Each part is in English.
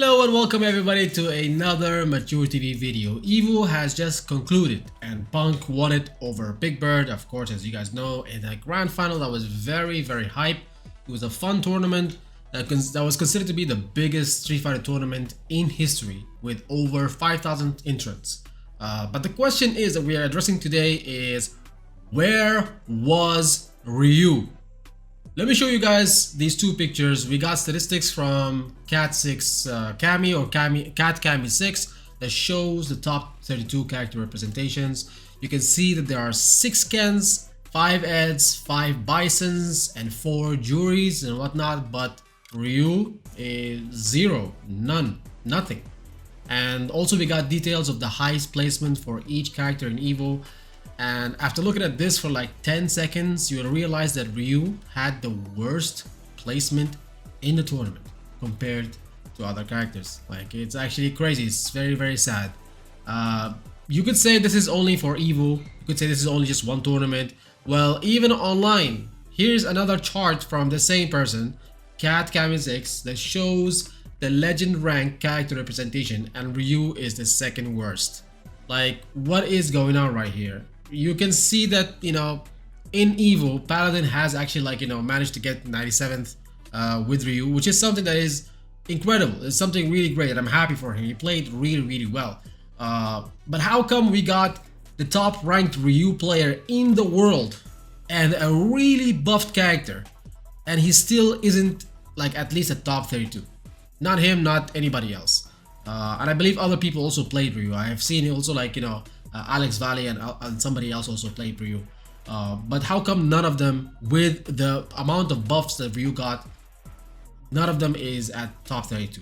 Hello and welcome everybody to another MachoorTV video. EVO has just concluded and Punk won it over Big Bird, of course, as you guys know, in a grand final that was very hype. It was a fun tournament that was considered to be the biggest Street Fighter tournament in history with over 5,000 entrants. But the question is that we are addressing today is, where was Ryu? Let me show you guys these two pictures. We got statistics from Cat6 Kami or Cat Kami 6 that shows the top 32 character representations. You can see that there are 6 Kens, 5 Eds, 5 Bisons, and 4 Juries and whatnot, but Ryu is 0, none, nothing. And also we got details of the highest placement for each character in EVO. And after looking at this for like 10 seconds, you'll realize that Ryu had the worst placement in the tournament compared to other characters. Like, it's actually crazy. It's very sad. You could say this is only for EVO. You could say this is only just one tournament. Well, even online, here's another chart from the same person, Cat Kami 6, that shows the legend rank character representation, and Ryu is the second worst. Like, what is going on right here? You can see that, you know, in EVO, Paladin has actually, like, you know, managed to get 97th with Ryu, which is something that is incredible. It's something really great, and I'm happy for him. He played really well. But how come we got the top ranked Ryu player in the world and a really buffed character, and he still isn't like at least a top 32? Not him, not anybody else. And I believe other people also played Ryu. I have seen also, like, you know, Alex Valley and somebody else also played Ryu. But how come none of them, with the amount of buffs that Ryu got, none of them is at top 32?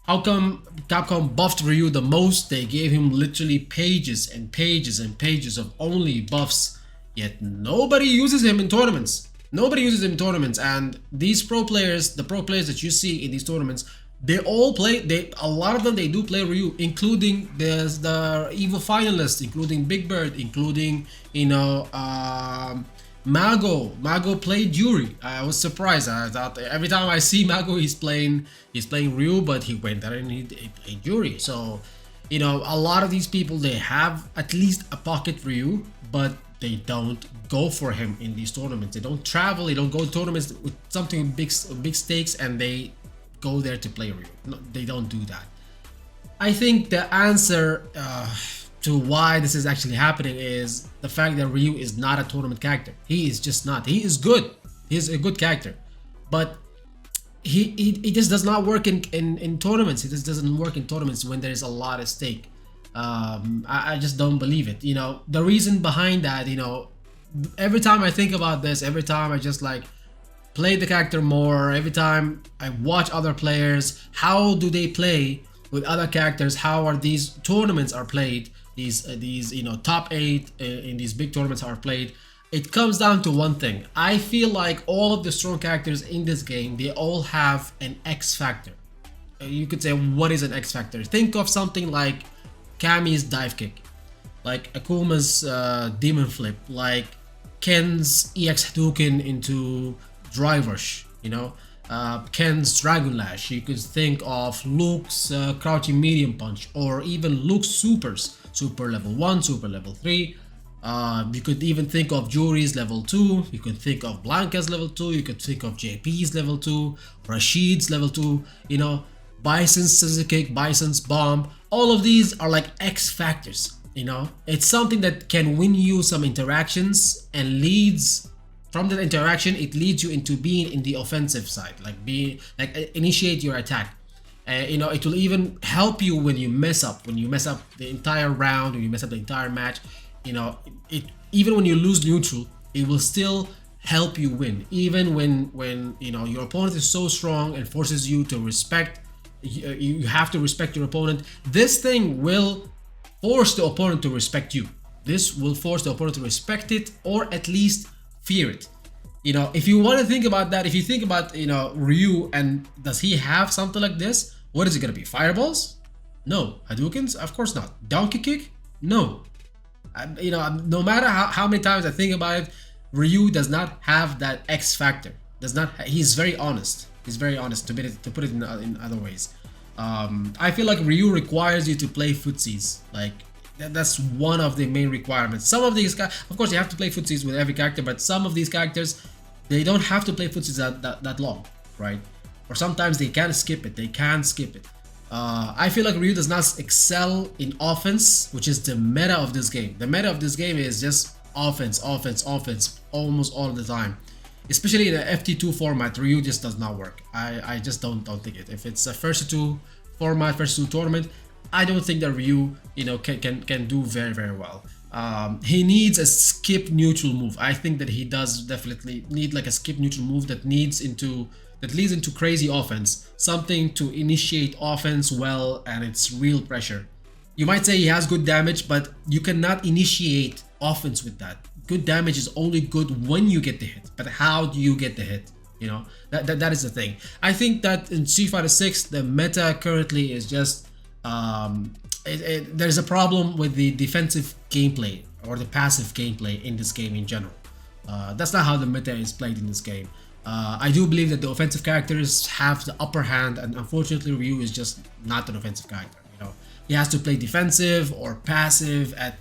How come Capcom buffed Ryu the most? They gave him literally pages and pages and pages of only buffs, yet nobody uses him in tournaments. Nobody uses him in tournaments, and these pro players, the pro players that you see in these tournaments, they all play, a lot of them, they do play Ryu, including the EVO finalists, including Big Bird, including, you know, Mago played Yuri. I was surprised. I thought every time I see Mago, he's playing Ryu, but he went there and he played Yuri. So, you know, a lot of these people, they have at least a pocket Ryu, but they don't go for him in these tournaments. They don't travel, they don't go to tournaments with something big stakes, and they go there to play Ryu. No, they don't do that. I think the answer to why this is actually happening is the fact that Ryu is not a tournament character. He is just not. He is good. He is a good character, but he just does not work in tournaments. He just doesn't work in tournaments when there is a lot at stake. I just don't believe it. You know, the reason behind that, you know, every time I think about this, every time I just like play the character more, every time I watch other players, how do they play with other characters, how are these tournaments are played, these you know, top 8 in these big tournaments are played, it comes down to one thing. I feel like all of the strong characters in this game, they all have an X factor. You could say, what is an X factor? Think of something like Kami's dive kick, like Akuma's demon flip, like Ken's EX Hadouken into Drive Rush, you know, Ken's Dragon Lash. You could think of Luke's crouching medium punch, or even Luke's supers, super level 1, super level 3. You could even think of Jury's level 2. You could think of Blanca's level 2. You could think of JP's level 2, Rashid's level 2, you know, Bison's scissor kick, Bison's bomb. All of these are like X factors, you know. It's something that can win you some interactions, and leads from that interaction, it leads you into being in the offensive side, like initiate your attack. You know, it will even help you when you mess up the entire round, when you mess up the entire match. You know, even when you lose neutral, it will still help you win. Even when you know your opponent is so strong and forces you to respect, you have to respect your opponent. This thing will force the opponent to respect you. This will force the opponent to respect it, or at least fear it. You know, if you want to think about that, if you think about, you know, Ryu, and does he have something like this? What is it gonna be? Fireballs? No. Hadoukens? Of course not. Donkey kick? No. You know, no matter how many times I think about it, Ryu does not have that X factor. Does not. He's very honest. He's very honest, to put it in other ways. I feel like Ryu requires you to play footsies. Like that's one of the main requirements. Some of these guys, of course, you have to play footsies with every character, but some of these characters, they don't have to play footsies that long, right? Or sometimes they can skip it. They can skip it. I feel like Ryu does not excel in offense, which is the meta of this game. The meta of this game is just offense, offense, offense, almost all the time. Especially in the FT2 format, Ryu just does not work. I just don't think it. If it's a first to two format, first to two tournament, I don't think that Ryu, can do very well. He needs a skip neutral move. I think that he does definitely need like a skip neutral move that leads into crazy offense, something to initiate offense well, and it's real pressure. You might say he has good damage, but you cannot initiate offense with that. Good damage is only good when you get the hit, but how do you get the hit? That is the thing. I think that in Street Fighter 6, the meta currently is just there's a problem with the defensive gameplay or the passive gameplay in this game in general. That's not how the meta is played in this game. I do believe that the offensive characters have the upper hand, and unfortunately Ryu is just not an offensive character. He has to play defensive or passive at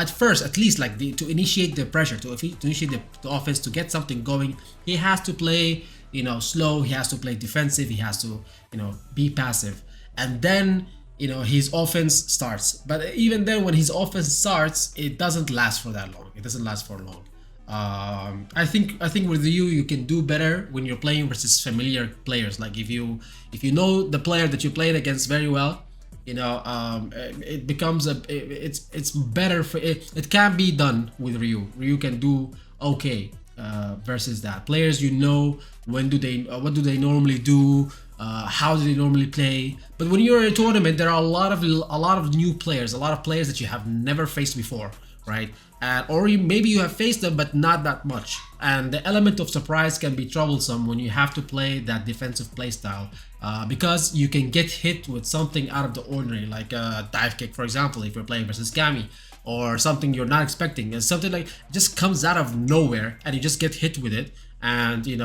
first, at least, like to initiate the pressure, to initiate the offense, to get something going. He has to play slow, he has to play defensive, he has to be passive, and then his offense starts. But even then, when his offense starts, it doesn't last for that long. It doesn't last for long. I think with you can do better when you're playing versus familiar players. Like if you know the player that you played against very well, it becomes it's better for it. It can be done with Ryu. Ryu can do okay versus that. Players, what do they normally do, how do they normally play. But when you're in a tournament, there are a lot of new players, a lot of players that you have never faced before, right? Or maybe you have faced them, but not that much. And the element of surprise can be troublesome when you have to play that defensive playstyle, because you can get hit with something out of the ordinary, like a dive kick, for example, if you're playing versus Gami, or something you're not expecting. It's something like just comes out of nowhere, and you just get hit with it, and you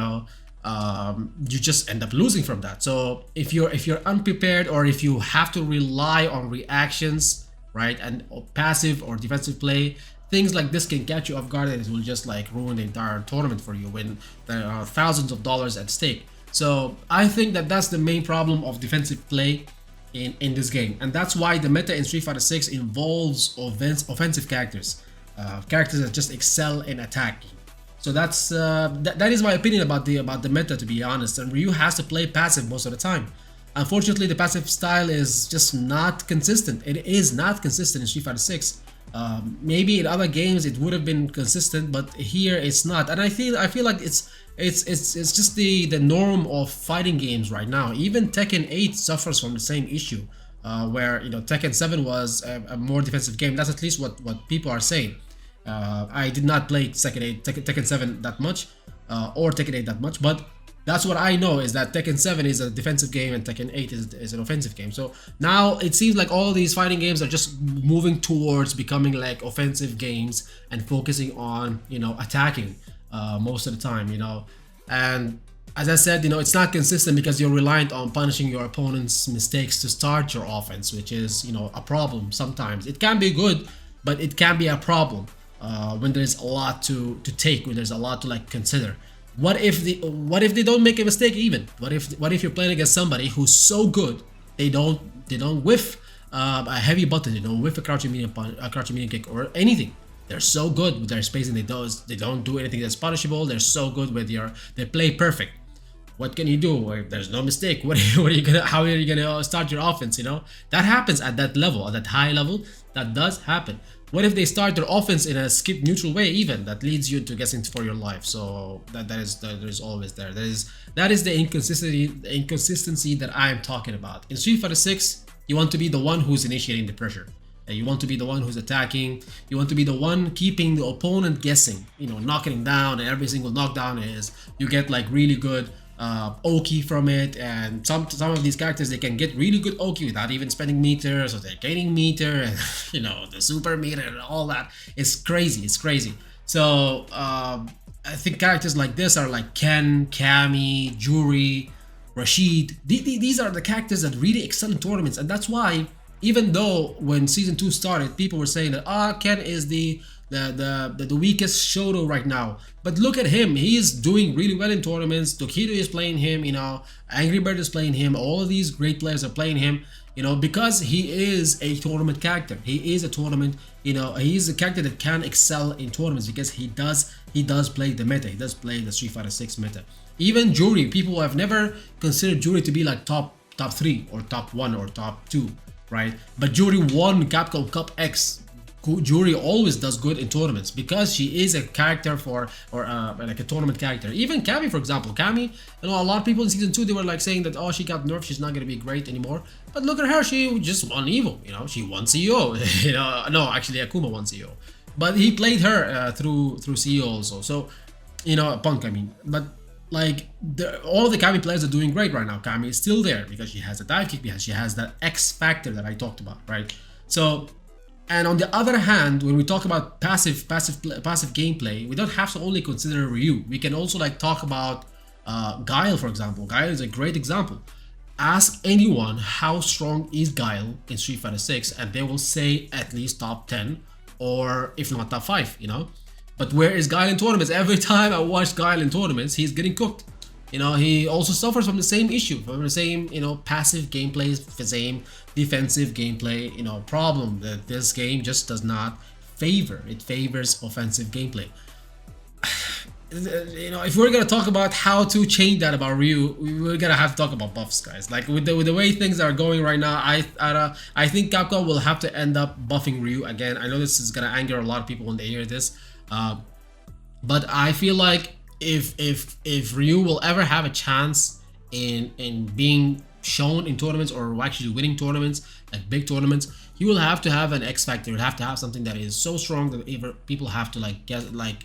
just end up losing from that. So if you're unprepared, or if you have to rely on reactions, right, and passive or defensive play, things like this can catch you off guard, and it will just like ruin the entire tournament for you when there are thousands of dollars at stake. So I think that that's the main problem of defensive play in this game, and that's why the meta in Street Fighter 6 involves offensive characters, characters that just excel in attacking. So that's that is my opinion about the meta, to be honest. And Ryu has to play passive most of the time. Unfortunately, the passive style is just not consistent. It is not consistent in Street Fighter 6. Maybe in other games it would have been consistent, but here it's not. And I feel like it's just the norm of fighting games right now. Even Tekken 8 suffers from the same issue, where Tekken 7 was a more defensive game. That's at least what people are saying. I did not play Tekken 7 that much, or Tekken 8 that much, but that's what I know, is that Tekken 7 is a defensive game and Tekken 8 is an offensive game. So now it seems like all these fighting games are just moving towards becoming like offensive games and focusing on attacking most of the time. And as I said, it's not consistent because you're reliant on punishing your opponent's mistakes to start your offense, which is a problem. Sometimes it can be good, but it can be a problem when there's a lot to take, when there's a lot to consider. What if they don't make a mistake even? What if you're playing against somebody who's so good they don't whiff a heavy button, they don't whiff a crouching medium kick or anything. They're so good with their spacing, they don't do anything that's punishable. They're so good with they play perfect. What can you do if there's no mistake? How are you gonna start your offense? That happens at that level, at that high level. That does happen. What if they start their offense in a skip neutral way, even that leads you to guessing for your life? So that is always there. That is the inconsistency that I am talking about. In Street Fighter 6, you want to be the one who's initiating the pressure. You want to be the one who's attacking. You want to be the one keeping the opponent guessing. Knocking him down, and every single knockdown is you get really good Oki from it. And some of these characters, they can get really good Oki without even spending meter, so they're gaining meter, and the super meter and all that. It's crazy. So I think characters like this are like Ken, Cammy, Juri, Rashid. These are the characters that really excel in tournaments, and that's why even though when season 2 started, people were saying that Ken is the weakest Shoto right now. But look at him, he is doing really well in tournaments. Tokido is playing him, you know, Angry Bird is playing him, all of these great players are playing him, you know, because he is a tournament character. He is a tournament, you know, he is a character that can excel in tournaments because he does play the meta, he does play the Street Fighter 6 meta. Even Jury, people have never considered Jury to be like top 3 or top 1 or top 2, right? But Jury won Capcom Cup X. Jury always does good in tournaments because she is a character like a tournament character. Even Cammy, for example, Cammy, you know, a lot of people in season 2 they were like saying that, oh, she got nerfed, she's not gonna be great anymore. But look at her, she just won EVO, you know, she won CEO. You know, no, actually Akuma won CEO, but he played her through CEO also. So, you know, Punk, I mean, but like all the Cammy players are doing great right now. Cammy is still there because she has a dive kick, because she has that X factor that I talked about, right? So. And on the other hand, when we talk about passive gameplay, we don't have to only consider Ryu. We can also like talk about Guile, for example. Guile is a great example. Ask anyone how strong is Guile in Street Fighter 6, and they will say at least top 10, or if not top 5, you know. But where is Guile in tournaments? Every time I watch Guile in tournaments, he's getting cooked. You know, he also suffers from the same issue, from the same, you know, passive gameplay, the same defensive gameplay, you know, problem that this game just does not favor. It favors offensive gameplay. You know, if we're gonna talk about how to change that about Ryu, we're gonna have to talk about buffs, guys. Like with the way things are going right now, I think Capcom will have to end up buffing Ryu again. I know this is gonna anger a lot of people when they hear this, but I feel like if Ryu will ever have a chance in being shown in tournaments or actually winning tournaments, like big tournaments, he will have to have an X factor. He'll have to have something that is so strong that people have to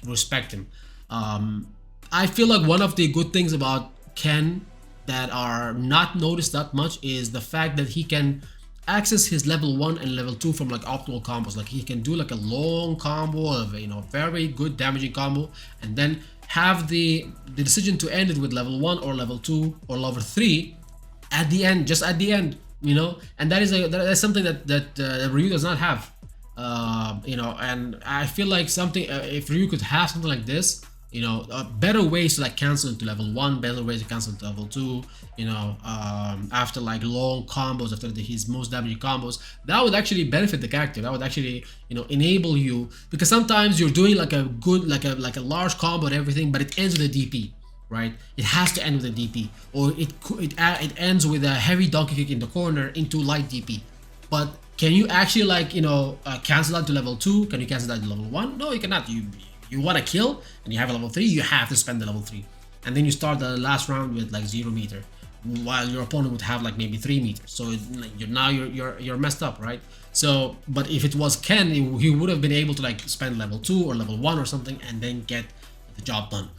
respect him. I feel like one of the good things about Ken that are not noticed that much is the fact that he can access his level 1 and level 2 from like optimal combos. Like he can do like a long combo of, you know, very good damaging combo, and then have the decision to end it with level 1 or level 2 or level 3 at the end, just at the end, you know. And that is something that Ryu does not have, you know. And I feel like something if Ryu could have something like this, you know, better ways to like cancel into level 1, better ways to cancel into level 2, you know, after like long combos, after his most damaging combos, that would actually benefit the character. That would actually, you know, enable you, because sometimes you're doing like a good, like a large combo and everything, but it ends with a DP, right? It has to end with a DP, or it ends with a heavy donkey kick in the corner into light DP. But can you actually like, you know, cancel that to level 2? Can you cancel that to level 1? No, you cannot. You want to kill and you have a level 3, you have to spend the level 3, and then you start the last round with like 0 meter, while your opponent would have like maybe 3 meters. So you're messed up, right? So, but if it was Ken, he would have been able to like spend level 2 or level 1 or something and then get the job done,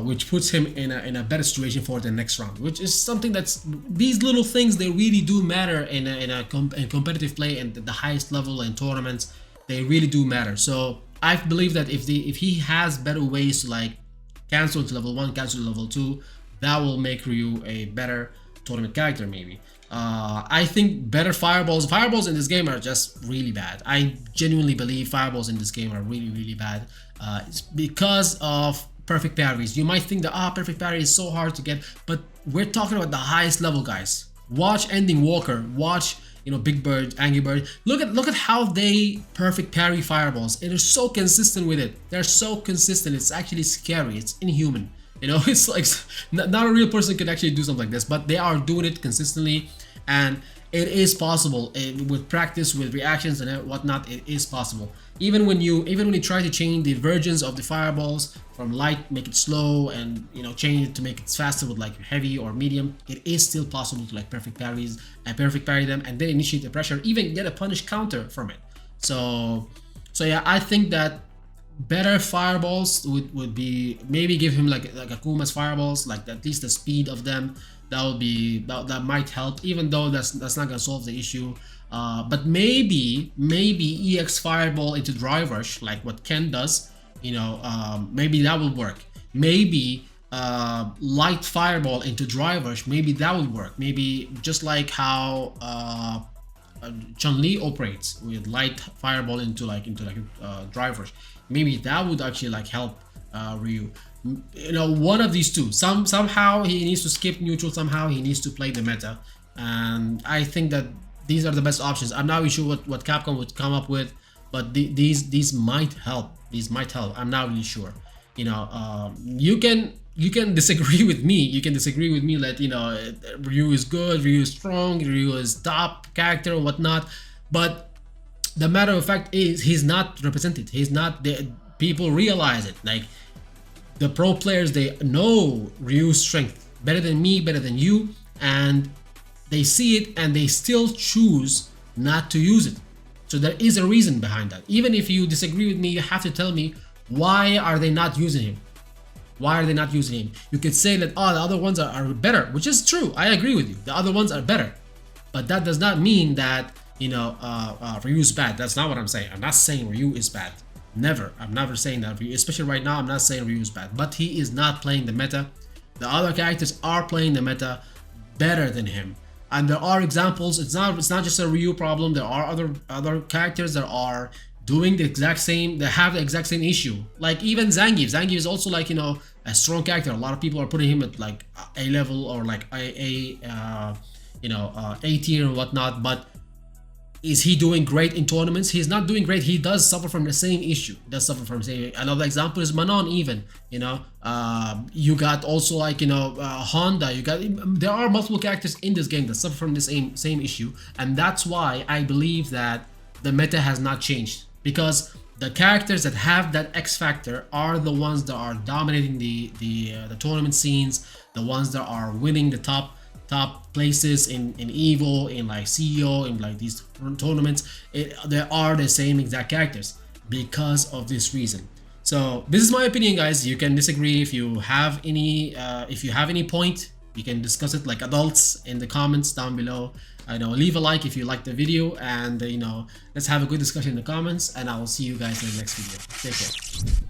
which puts him in a better situation for the next round, which is something that's, these little things, they really do matter in competitive play and the highest level in tournaments. They really do matter. So I believe that if he has better ways to like cancel to level 1, cancel to level 2, that will make Ryu a better tournament character maybe. I think better fireballs in this game are just really bad. I genuinely believe fireballs in this game are really bad. It's because of perfect parries. You might think that perfect parry is so hard to get, but we're talking about the highest level, guys. Watch Ending Walker, watch, you know, Big Bird, Angry Bird. Look at how they perfect parry fireballs, and they're so consistent with it. They're so consistent. It's actually scary. It's inhuman. You know, it's like not a real person could actually do something like this, but they are doing it consistently, and it is possible with practice, with reactions and whatnot. It is possible. Even when you try to change the versions of the fireballs from light, make it slow, and, you know, change it to make it faster with like heavy or medium, it is still possible to like perfect parry them and then initiate the pressure, even get a punish counter from it. So yeah, I think that better fireballs would be, maybe give him like Akuma's fireballs, like at least the speed of them. That might help, even though that's not gonna solve the issue. But maybe EX fireball into Dry Rush, like what Ken does, you know, maybe that will work. Maybe light fireball into drivers, maybe that would work. Maybe just like how Chun-Li operates with light fireball into drivers. Maybe that would actually like help Ryu. You know, one of these two. Somehow he needs to skip neutral. Somehow he needs to play the meta, and I think that these are the best options. I'm not really sure what Capcom would come up with, but these might help. These might help. I'm not really sure. You know, you can disagree with me. You can disagree with me that, you know, Ryu is good, Ryu is strong, Ryu is top character or whatnot. But the matter of fact is he's not represented. He's not the people realize it. Like the pro players, they know Ryu's strength better than me, better than you, and they see it and they still choose not to use it. So there is a reason behind that. Even if you disagree with me, you have to tell me, why are they not using him? Why are they not using him? You could say that, oh, the other ones are better, which is true. I agree with you. The other ones are better. But that does not mean that, you know, Ryu's bad. That's not what I'm saying. I'm not saying Ryu is bad. Never. I'm never saying that. Especially right now, I'm not saying Ryu is bad. But he is not playing the meta. The other characters are playing the meta better than him. And there are examples. It's not just a Ryu problem. There are other characters that are doing the exact same, they have the exact same issue. Like even Zangief. Zangief is also like, you know, a strong character. A lot of people are putting him at like A level or like A tier and whatnot. But is he doing great in tournaments? He's not doing great. He does suffer from the same issue. He does suffer from the same. Another example is Manon. Even, you know, you got also like, you know, Honda. You got, there are multiple characters in this game that suffer from the same issue, and that's why I believe that the meta has not changed. Because the characters that have that X factor are the ones that are dominating the tournament scenes, the ones that are winning the top places in EVO, in like CEO, in like these tournaments. They are the same exact characters because of this reason. So this is my opinion, guys. You can disagree. If you have any point, you can discuss it like adults in the comments down below. I know, leave a like if you liked the video, and you know, let's have a good discussion in the comments, and I will see you guys in the next video. Take care.